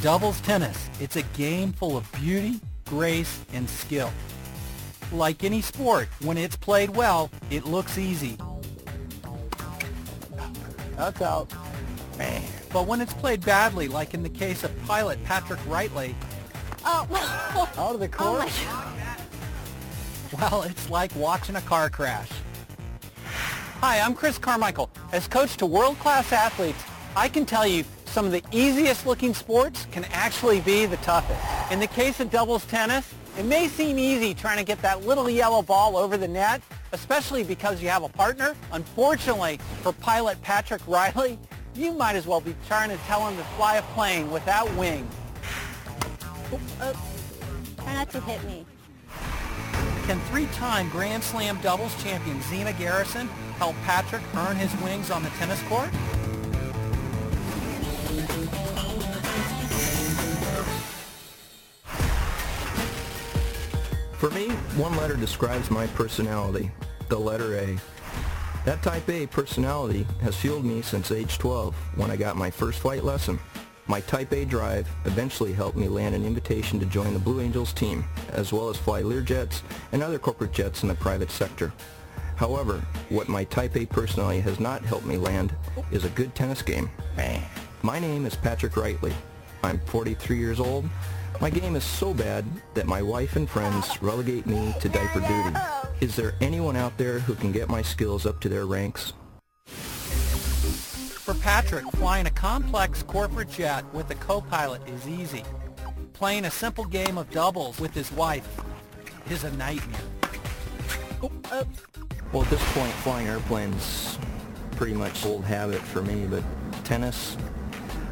Doubles tennis. It's a game full of beauty, grace, and skill. Like any sport, when it's played well, it looks easy. That's out. Man. But when it's played badly, like in the case of pilot Patrick Wrightley, Out of the court? Oh my God. well, it's like watching a car crash. Hi, I'm Chris Carmichael. As coach to world-class athletes, I can tell you some of the easiest looking sports can actually be the toughest. In the case of doubles tennis, it may seem easy trying to get that little yellow ball over the net, especially because you have a partner. Unfortunately, for pilot Patrick Wrightley, you might as well be trying to tell him to fly a plane without wings. Try not to hit me. Can three-time Grand Slam doubles champion Zina Garrison help Patrick earn his wings on the tennis court? For me, one letter describes my personality, the letter A. That type A personality has fueled me since age 12 when I got my first flight lesson. My type A drive eventually helped me land an invitation to join the Blue Angels team, as well as fly Learjets and other corporate jets in the private sector. However, what my type A personality has not helped me land is a good tennis game. My name is Patrick Wrightley. I'm 43 years old. My game is so bad that my wife and friends relegate me to diaper duty. Is there anyone out there who can get my skills up to their ranks? For Patrick, flying a complex corporate jet with a co-pilot is easy. Playing a simple game of doubles with his wife is a nightmare. Well, at this point, flying airplanes pretty much old habit for me, but tennis,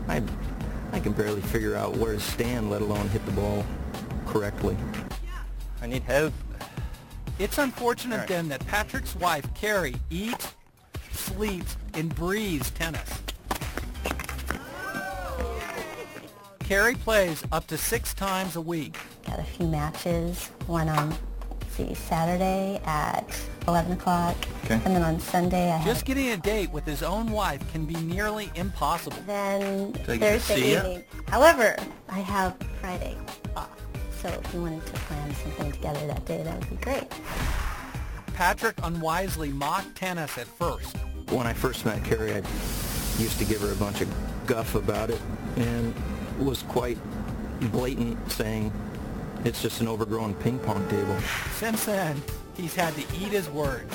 I can barely figure out where to stand, let alone hit the ball correctly. I need help. It's unfortunate then that Patrick's wife, Carrie, eats, sleeps, and breathes tennis. Carrie plays up to 6 times a week. Got a few matches. One on, Saturday at 11 o'clock. Okay. And then on Sunday I Just have... getting a date with his own wife can be nearly impossible. Then I get to see Thursday ya? evening. However, I have Friday off. So if you wanted to plan something together that day, that would be great. Patrick unwisely mocked tennis at first. When I first met Carrie, I used to give her a bunch of guff about it and was quite blatant, saying it's just an overgrown ping pong table. Since then, he's had to eat his words.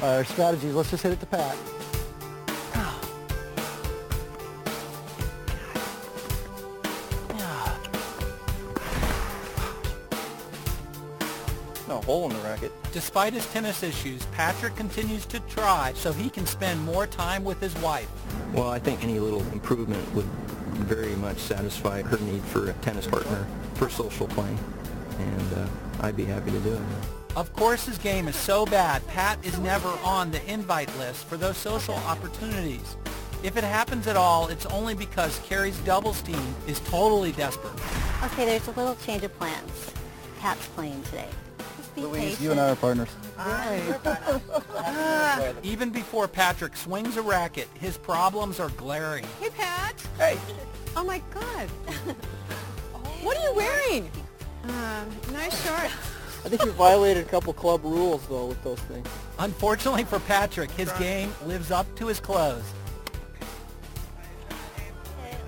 Our strategy is let's just hit it to Pat. No hole in the racket. Despite his tennis issues, Patrick continues to try so he can spend more time with his wife. Well, I think any little improvement would very much satisfy her need for a tennis partner for social playing, and I'd be happy to do it. Of course, his game is so bad, Pat is never on the invite list for those social opportunities. If it happens at all, it's only because Carrie's doubles team is totally desperate. Okay, there's a little change of plans. Pat's playing today. Just be Louise, patient. you and I are partners. Even before Patrick swings a racket, his problems are glaring. Hey, Pat. Hey! Oh, my God. What are you wearing? Nice shorts. I think you violated a couple club rules, though, with those things. Unfortunately for Patrick, his game lives up to his clothes. Okay,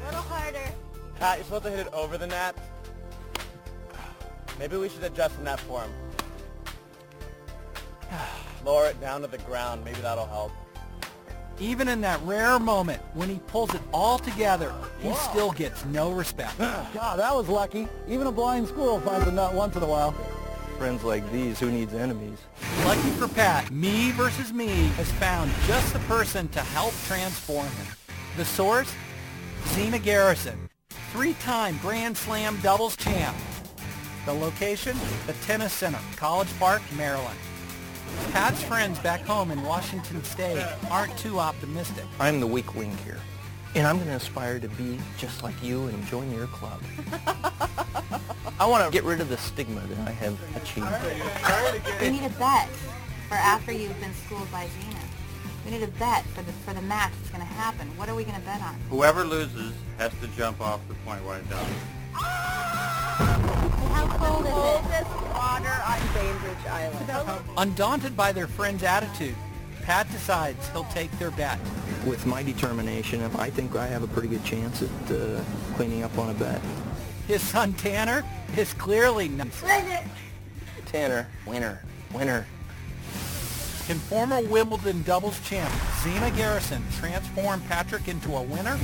a little harder. Pat, you're supposed to hit it over the net. Maybe we should adjust the net for him. Lower it down to the ground. Maybe that'll help. Even in that rare moment when he pulls it all together, he still gets no respect. God, that was lucky. Even a blind squirrel finds a nut once in a while. Friends like these, who needs enemies? Lucky for Pat, Me versus Me has found just the person to help transform him. The source? Zina Garrison, 3-time Grand Slam doubles champ. The location? The Tennis Center, College Park, Maryland. Pat's friends back home in Washington State aren't too optimistic. I'm the weak link here, and I'm going to aspire to be just like you and join your club. I want to get rid of the stigma that I have achieved. We need a bet for after you've been schooled by Zena. We need a bet for the match that's going to happen. What are we going to bet on? Whoever loses has to jump off the point where it does. How cold is it? Coldest water on Bainbridge Island. Undaunted by their friend's attitude, Pat decides he'll take their bet. With my determination, I think I have a pretty good chance at cleaning up on a bet. His son Tanner is clearly nice. Tanner, winner. Can former Wimbledon doubles champ Zina Garrison transform Patrick into a winner?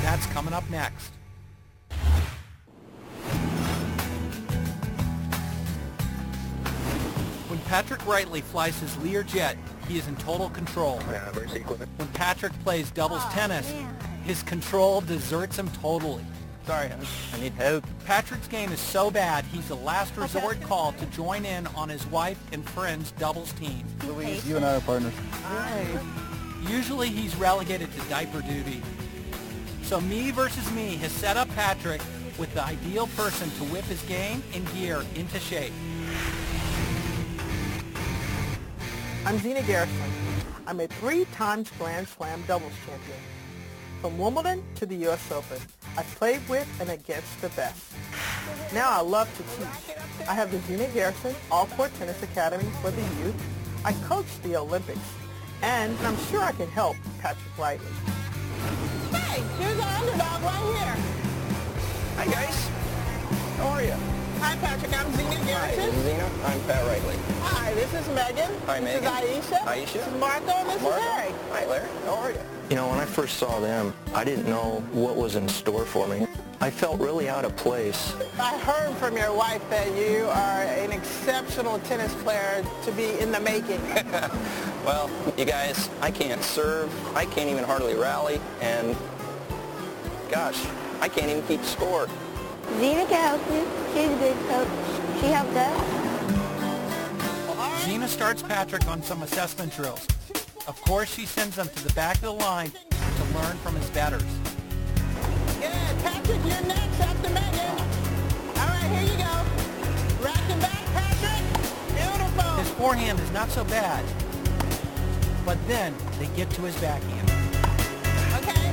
That's coming up next. When Patrick Wrightley flies his Learjet, he is in total control. When Patrick plays doubles tennis, his control deserts him totally. Sorry, I need help. Patrick's game is so bad, he's the last resort call to join in on his wife and friend's doubles team. Louise, you and I are partners. Usually he's relegated to diaper duty. So Me versus Me has set up Patrick with the ideal person to whip his game and gear into shape. I'm Zina Garrison. I'm a 3-time Grand Slam doubles champion. From Wimbledon to the U.S. Open, I've played with and against the best. Now I love to teach. I have the Zina Garrison All-Court Tennis Academy for the youth. I coach the Olympics. And I'm sure I can help Patrick Wrightley. Hey, here's our underdog right here. Hi guys, how are you? Hi, Patrick. I'm Zina Hi, Garrison. this is Zina. I'm Pat Wrightley. Hi, this is Megan. Hi, Megan. This is Aisha. Aisha. This is Marco, and this Marco. is Harry. Hi, Larry. How are you? You know, when I first saw them, I didn't know what was in store for me. I felt really out of place. I heard from your wife that you are an exceptional tennis player to be in the making. Well, you guys, I can't serve. I can't even hardly rally. And, gosh, I can't even keep score. Zina can help you. She's a good coach. She helped us. Zina starts Patrick on some assessment drills. Of course, she sends him to the back of the line to learn from his betters. Good. Patrick, you're next after Megan. All right, here you go. Rack and back, Patrick. Beautiful. His forehand is not so bad, but then they get to his backhand. Okay.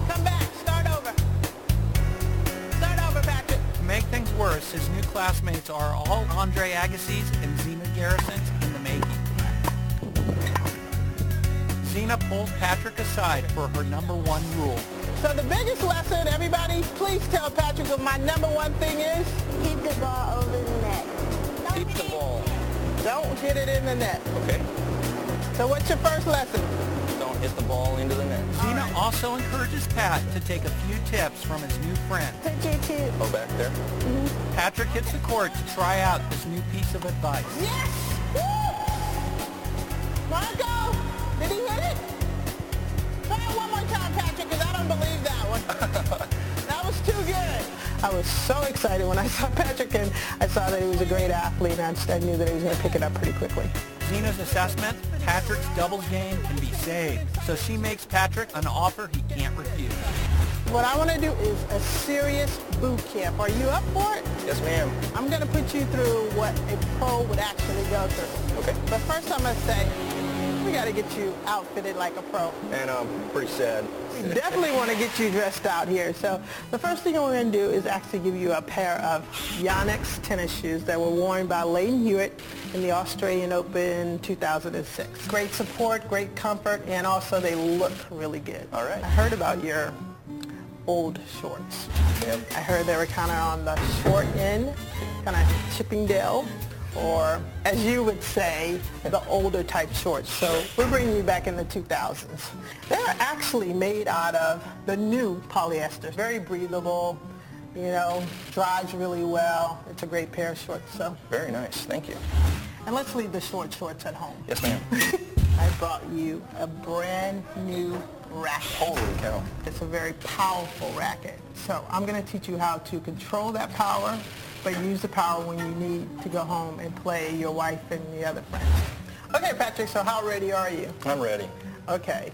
Come back. Start over. Start over, Patrick. To make things worse, his new classmates are all Andre Agassi's and Zina Garrison's in the making. Zina pulls Patrick aside for her number one rule. So the biggest lesson, everybody, please tell Patrick what my number one thing is. Keep the ball over the net. Keep the ball. Don't hit it in the net. Okay? So what's your first lesson? Don't hit the ball into the net. Zina also encourages Pat to take a few tips from his new friend. Picture two. Go back there. Patrick hits the court to try out this new piece of advice. Yes. Woo. Marco, did he hit it? Try it one more time, Patrick, because I don't believe that one. That was too good. I was so excited when I saw Patrick, and I saw that he was a great athlete, and I knew that he was going to pick it up pretty quickly. Zina's assessment, Patrick's doubles game can be saved, so she makes Patrick an offer he can't refuse. What I want to do is a serious boot camp. Are you up for it? Yes, ma'am. I'm going to put you through what a pro would actually go through. Okay. But first I'm going to say, we got to get you outfitted like a pro. And I'm pretty sad. We definitely want to get you dressed out here. So the first thing we're going to do is actually give you a pair of Yonex tennis shoes that were worn by Leighton Hewitt in the Australian Open 2006. Great support, great comfort, and also they look really good. All right. I heard about your old shorts. Yep. I heard they were kind of on the short end, kind of Chippendale, or as you would say, the older type shorts. So we're bringing you back in the 2000s. They're actually made out of the new polyester. Very breathable, you know, dries really well. It's a great pair of shorts. So. Very nice. Thank you. And let's leave the short shorts at home. Yes, ma'am. I brought you a brand new racket. Holy cow. It's a very powerful racket. So I'm going to teach you how to control that power, but use the power when you need to go home and play your wife and the other friends. Okay, Patrick, so how ready are you? I'm ready. Okay.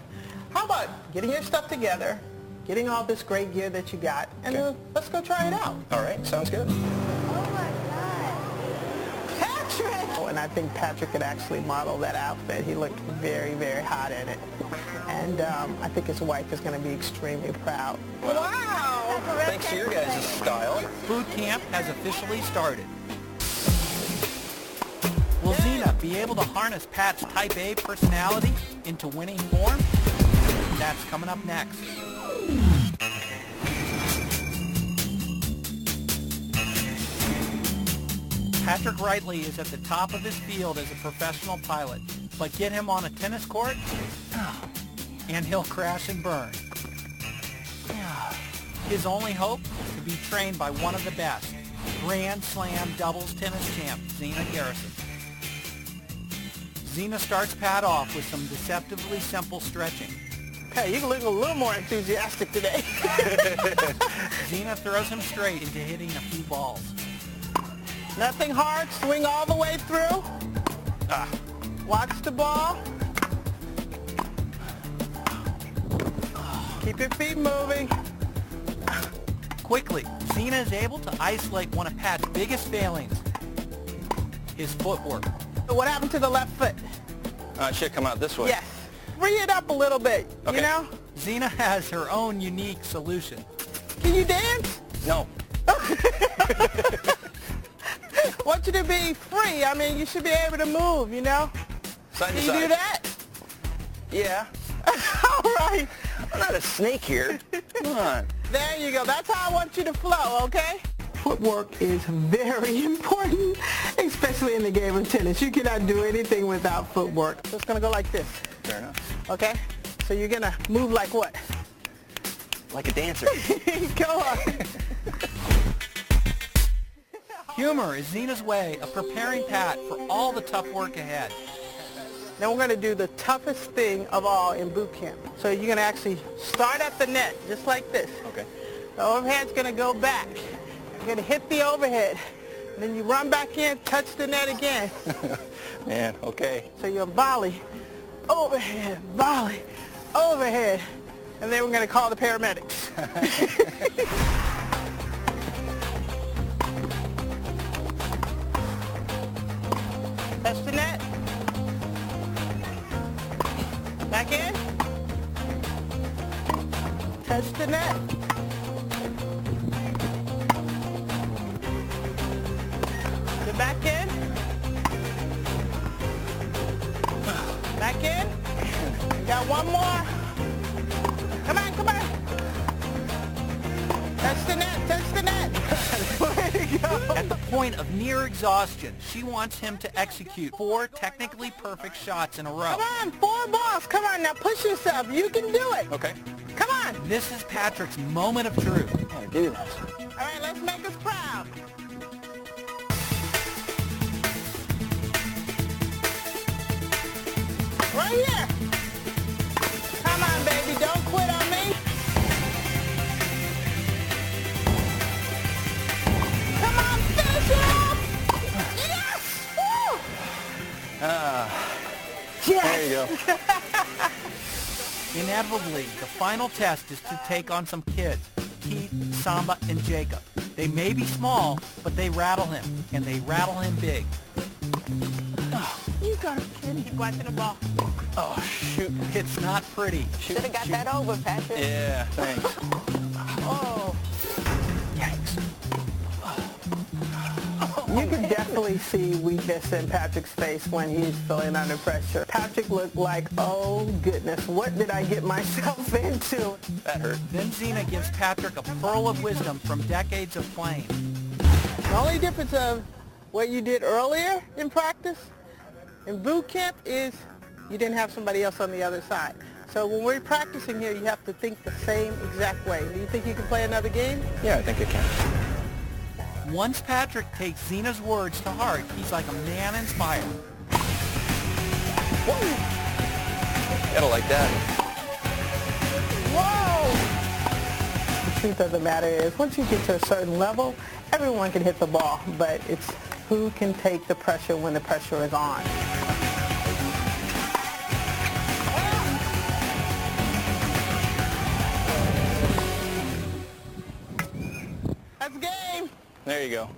How about getting your stuff together, getting all this great gear that you got, and Okay. let's go try it out. All right. Sounds good. Oh my God. Patrick! Oh, and and I think Patrick could actually model that outfit. He looked very, very hot in it. And I think his wife is going to be extremely proud. Wow! Thanks to your guys' style. Boot camp has officially started. Will Xena be able to harness Pat's Type A personality into winning form? That's coming up next. Patrick Reitely is at the top of his field as a professional pilot, but get him on a tennis court, and he'll crash and burn. His only hope? To be trained by one of the best, Grand Slam doubles tennis champ, Xena Garrison. Xena starts Pat off with some deceptively simple stretching. Hey, you look a little more enthusiastic today. Xena throws him straight into hitting a few balls. Nothing hard, swing all the way through. Watch the ball. Keep your feet moving. Quickly, Xena is able to isolate one of Pat's biggest failings, his footwork. What happened to the left foot? It should come out this way. Yes. Free it up a little bit, Okay. you know? Xena has her own unique solution. Can you dance? No. Want you to be free. I mean, you should be able to move, you know? Side to Can you side. do that? Yeah. All right. I'm not a snake here. Come on. There you go. That's how I want you to flow, okay? Footwork is very important, especially in the game of tennis. You cannot do anything without footwork. So it's going to go like this. Fair enough. Okay? So you're going to move like what? Like a dancer. Go on. Humor is Xena's way of preparing Pat for all the tough work ahead. Then we're going to do the toughest thing of all in boot camp. So you're going to actually start at the net, just like this. Okay. The overhead's going to go back. You're going to hit the overhead. And then you run back in, touch the net again. Man, okay. So you're volley, overhead, volley, overhead. And then we're going to call the paramedics. Touch the net. Back in. Touch the net. Get back in. Back in. Got one more. Come on, come on. Touch the net, touch the net. There you go. At the point of near exhaustion, she wants him to execute 4 technically perfect shots in a row. Come on, 4 balls. Come on, now push yourself. You can do it. Okay. Come on. This is Patrick's moment of truth. I'll give you that. All right, let's make us proud. Right here. Come on, baby. Don't quit on me. Come on, finish it off. Yes! Woo! Yes! There you go. Inevitably, the final test is to take on some kids, Keith, Samba, and Jacob. They may be small, but they rattle him, and they rattle him big. You got a kid. Keep watching the ball. Oh, shoot. It's not pretty. Should have got that over, Patrick. Yeah, thanks. Oh. Yikes. You can definitely see weakness in Patrick's face when he's feeling under pressure. Patrick looked like, oh goodness, what did I get myself into? That hurt. Then Xena gives Patrick a pearl of wisdom from decades of playing. The only difference of what you did earlier in practice, in boot camp, is you didn't have somebody else on the other side. So when we're practicing here, you have to think the same exact way. Do you think you can play another game? Yeah, I think I can. Once Patrick takes Xena's words to heart, he's like a man inspired. Gotta like that. Whoa! The truth of the matter is, once you get to a certain level, everyone can hit the ball, but it's who can take the pressure when the pressure is on. That's game. There you go.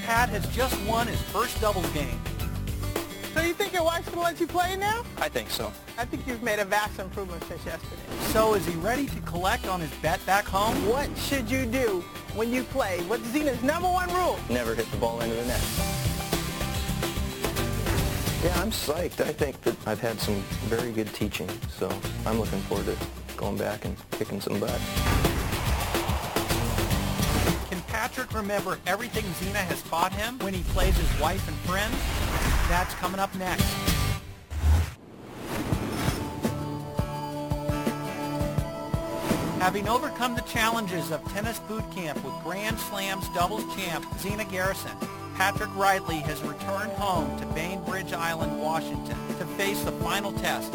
Pat has just won his first doubles game. So you think your wife's going to let you play now? I think so. I think you've made a vast improvement since yesterday. So is he ready to collect on his bet back home? What should you do when you play? What's Zena's #1 rule? Never hit the ball into the net. Yeah, I'm psyched. I think that I've had some very good teaching, so I'm looking forward to going back and kicking some butt. Can Patrick remember everything Zena has taught him when he plays his wife and friends? That's coming up next. Having overcome the challenges of tennis boot camp with Grand Slam's doubles champ Zena Garrison, Patrick Riley has returned home to Bainbridge Island, Washington to face the final test.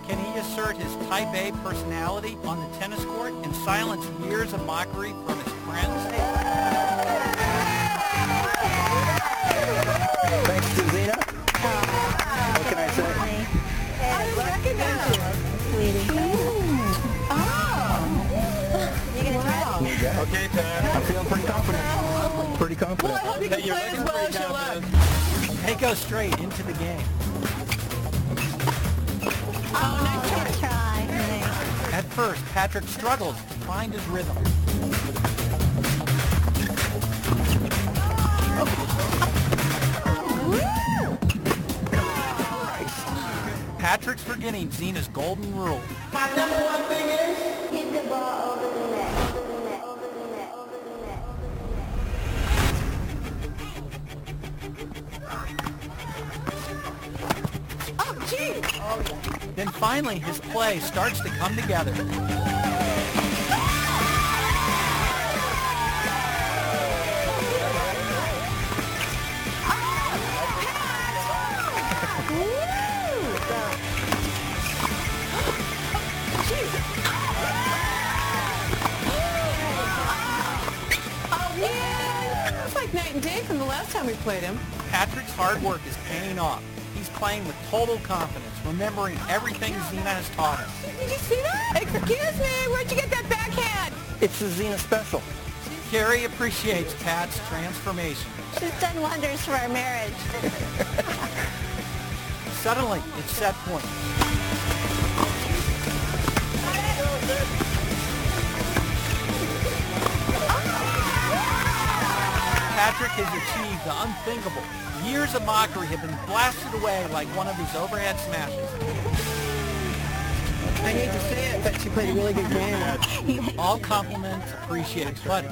Can he assert his Type A personality on the tennis court and silence years of mockery from his friends? Thanks to Zena. What can I say? I recognize you. Sweetie. You gonna try it? Okay, Pat. I'm feeling pretty confident. Pretty confident. I hope you can play as well as you like. They go straight into the game. Nice try. At first, Patrick struggles to find his rhythm. Patrick's forgetting Zena's golden rule. My #1 thing is, Hit the ball over the net, over the net, over the net, over the net. Oh, gee. Then finally, his play starts to come together. It's like night and day from the last time we played him. Patrick's hard work is paying off. He's playing with total confidence, remembering everything Zena has taught him. Did you see that? Excuse me, where'd you get that backhand? It's the Zena special. Carrie appreciates Pat's transformation. She's done wonders for our marriage. Suddenly, it's set point. Patrick has achieved the unthinkable. Years of mockery have been blasted away like one of these overhead smashes. I need to say it, but she played a really good game. All compliments appreciated. But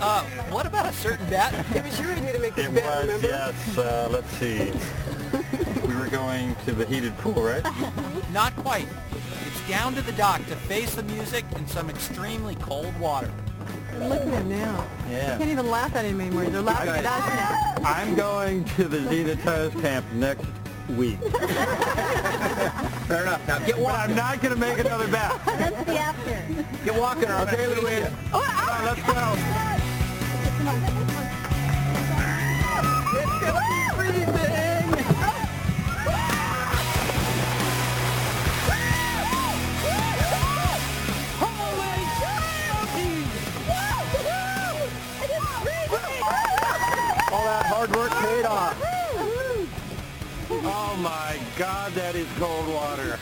what about a certain bet? It was your idea to make this It bet, was, remember? yes. Let's see. We were going to the heated pool, right? Not quite. It's down to the dock to face the music in some extremely cold water. Look at him now. Yeah. Can't even laugh at him anymore. They're laughing at us now. I'm going to the Zena tennis camp next week. Fair enough. Now get But walking. I'm not going to make another bet. That's the after. Get walking. Or Okay, Louise. Come on, let's go. It's gonna be freezing. Holy All that hard work paid off. Oh my God, that is cold water.